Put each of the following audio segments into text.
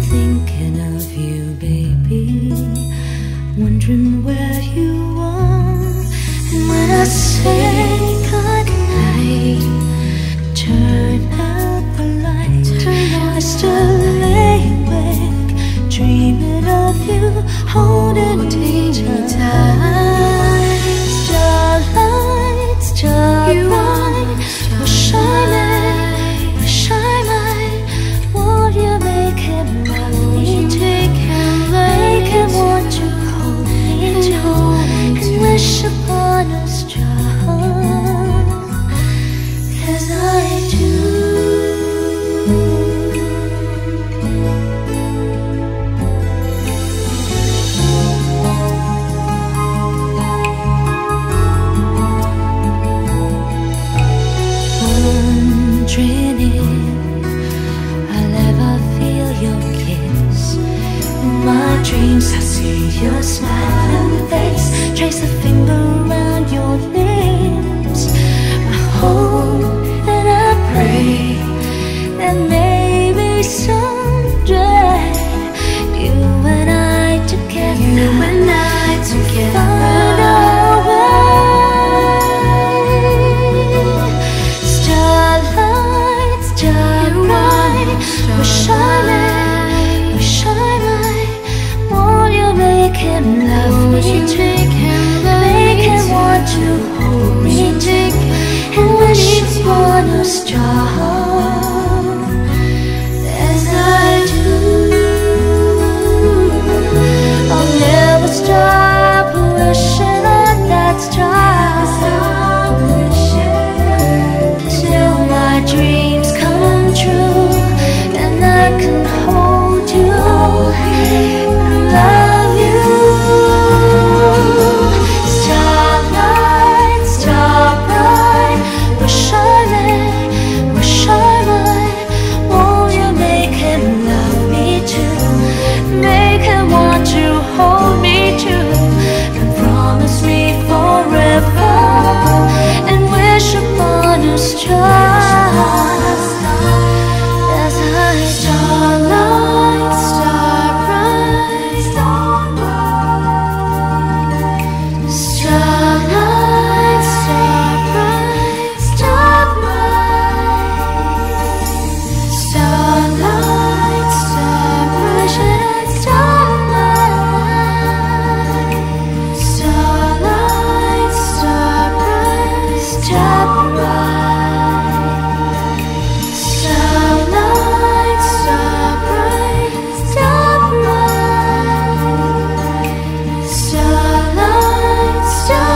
thinking of you, baby, wondering where you are. And when I say goodnight, turn out the light. I still lay awake, dreaming of you, holding me tight. Starlight, starlight, wish I might, would you make him love me, take him, make him want to hold me too, and wish upon a star, 'cause I do. Wondering if I'll ever feel your kiss. In my dreams I see your smiling face, trace a finger around your lips. I hope and I pray that maybe someday you and I together, find our way. Starlight, starlight, wish I might, won't you make him love me, take him, make him want to hold me, take and wish upon a star, as I do. I'll never stop wishing on that star, till my dreams come true, and I can hold you and love you. Starlight, starlight, wish I might, won't you make him love me too, make him want to hold me too, and promise me forever, and wish upon a star, as I starlight, starbright, starlight, starbright, starbright, starlight, starbright, starlight, starlight, starbright, starbright, starlight, starbright, starbright, starlight, starbright, starbright,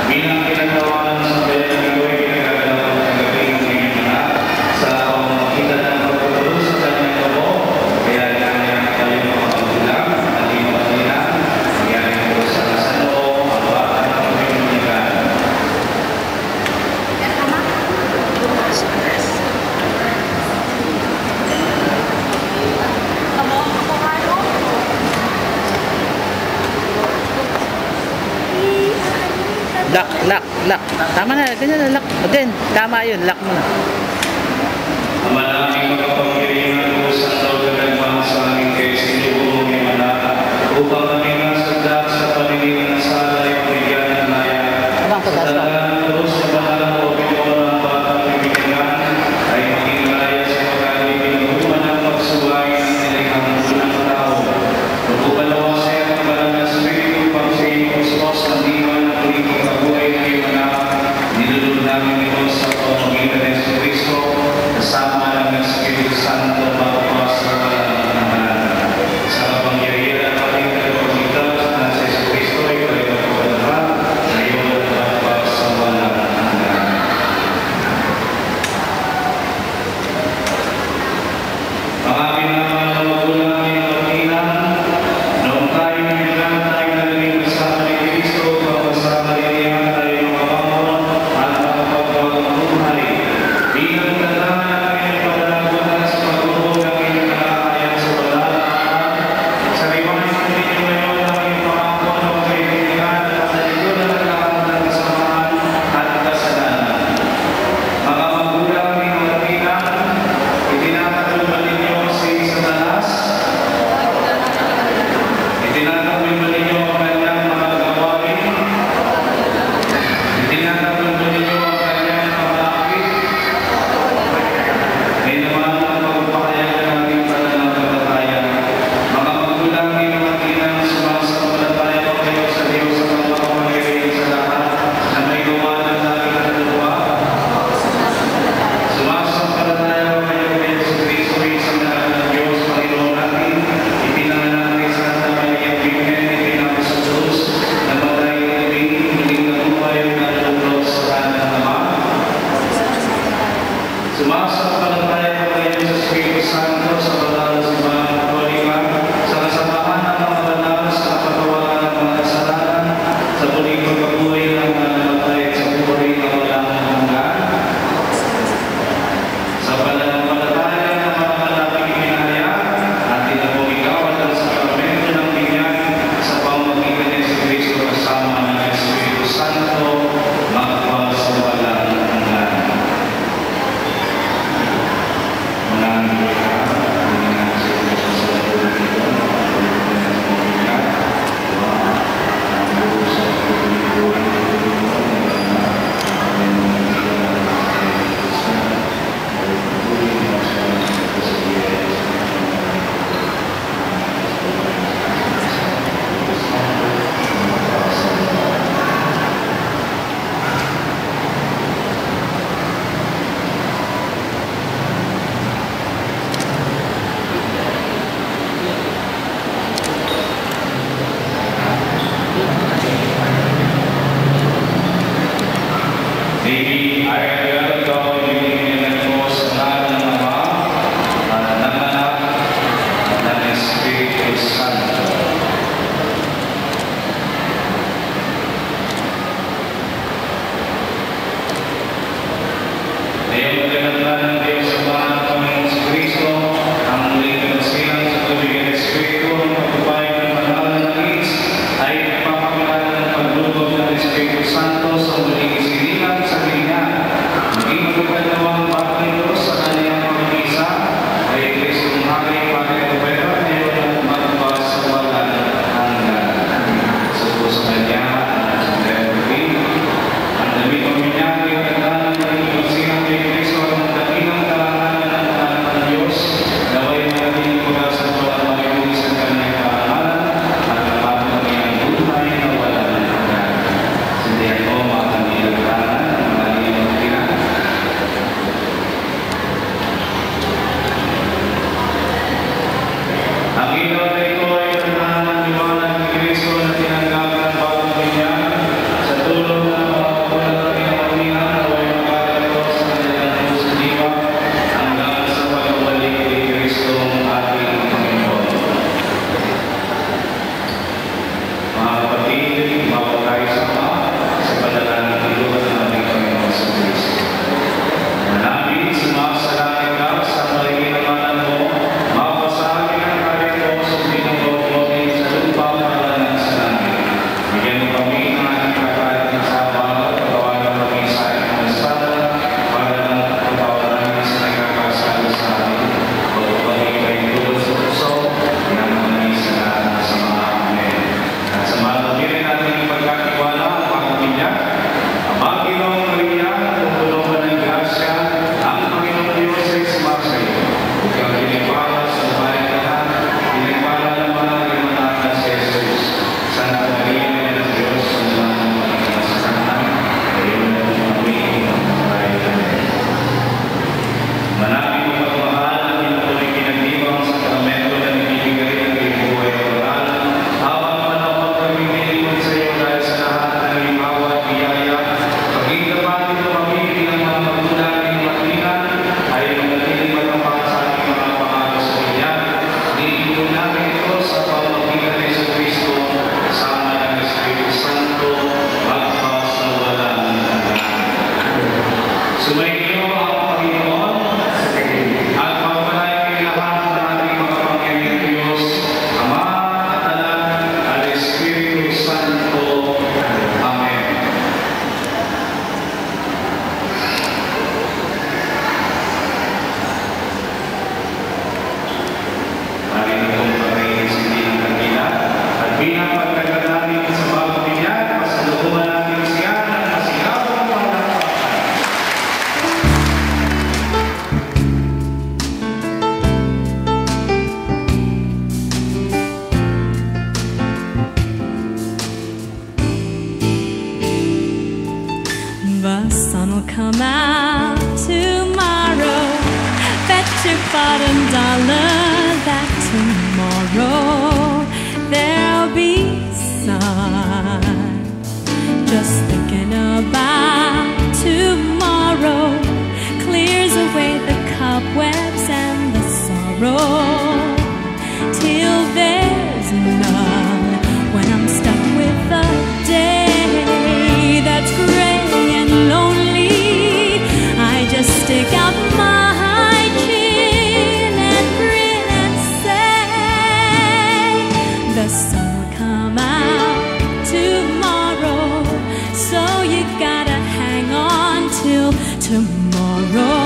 Bilang pinagawa sa Biyayang Iloy, pinagagawa ng gabing ngayon na sa pamamagitan ng pagtutulong sa kanyang loob, kaya kanyang tayo makapagbilang at ipagbilang, kaya ito sa kasanoo, mabaka ng pagbilang. Lock. Tama na, ganyan na, lock. O din, tama yun, lock mo na. Ang maraming makapangyarihan ko sa tawag ng mga sa aming kay Sinubo ng Manaka, upang kami nasagdak sa paniniwan ng sala ay pagigyan ng naya. Sa talagang Diyos sa bahalang o pinong ng batang pimilingan ay maging naya sa pagkalipinuman ng pagsuway ng niligang unang tao. Magpupalawa sa iyo ang banal na Espiritu pang sa iyo kustos ng diwan ng tuliging kabuhay ng iyong anak. Nilulog namin ito sa pamamagitan ng Jesucristo, kasama ng Espiritu Santo, magpapas sa kalan ng kanan. Sa kapangyarihan at ating Maybe I will go in po sa ngalan ng Ama at ng Anak at ng Espiritu Santo. Ngayon, magandang ng Diyos sa mga ng Panginoon sa Kristo, ang muling pinasilang sa tubig ng Espiritu, ang pagpapayag ng banal na nangis, ay papakilala ng paglubog ng Espiritu Santo sa muling isinilang sa Kanya. Maging magpapalawang Panginoon sa kanyang pag-isa, ay Kristong Hari, Panginoon Pero, ngayon at magpas sa walang hanggan. Sa sa Kanya, at sa Kanya, ang damit ng minyari at ang ng silang kay Kristo at ang dakilang karangalan ng anak ng Diyos, naway natin mula sa walang mayroong sa kanyang karangalan at kapag ng iyang buhay na walang hanggan. Sindihan mo mga kanilang karangalan ng malimang tinan. Ang ilaw na ito ay tandaan ng liwanag ni Kristo na tinanggap ng bagong binyan sa tulong ng mga kapunan ng pinapamihan na way magkakaroon sa kanilang puso diwa hanggang sa pagbalik ni Kristo ang ating Panginoon. Mga kapatid, bawat tayo sa Ama sa panalangin ng Diyos ng ating Panginoon sa Kristo. Manamit, sumasalangit ka sa maliginaman mo, mapasahin ang kalit mo sa pinagod mo sa lupa palanan sa langit. Bigyan mo kami ng ating kakalit ng sabang at tawagan kami sa ating masala para ng pagpapawalan sa nagkakasalo sa amin. Huwag kami kayo tulad sa puso, yan kami sa lahat sa mga amen. At sa mga tabirin natin yung pagkatiwala ang pagkakinya, ang Panginoong Maria, tutulong ka ng grasya, ang Panginoong Diyos ay sumasayo. Huwag kang pinipala sa bahay lahat, pinipala naman ang iyong anak na si Jesus. Santa Maria, Ina ng Diyos, sa mga mga kasalanan, kayo na kami ng buhay namin. Manapit mo pagmahal at ituloy pinagdibang sa sakramento na ibibigay ng iyong buhay at oral. Habang panahon kami nilipod sa iyo dahil sa lahat ng iyong bawat biyaya, paging kapatid mo kami bilang mga magulang ng matinan, ay manatiling matapat sa ating mga pangako sa Kanya. Nilipod namin ito sa pamamagitan ni Jesu Kristo, kasama ng Espiritu Santo, magpas na walang hanggan. Sumainyo ang Panginoon at pagpalain lahat ng ating mga pamilya Diyos, Ama at Anak at Espiritu Santo. Amen. Panginoon, pagkain sa ng kanila at bilang pagkagat namin sa bagong binyan, pasalubungan natin siya ng masigabong palakpakan. The sun will come out tomorrow. Bet your bottom dollar that tomorrow there'll be sun. Just thinking about tomorrow clears away the cobwebs and the sorrow. Till there's none, when I'm stuck with a day that's gray and lonely, I just stick out my chin and grin and say, the sun will come out tomorrow, so you gotta hang on till tomorrow.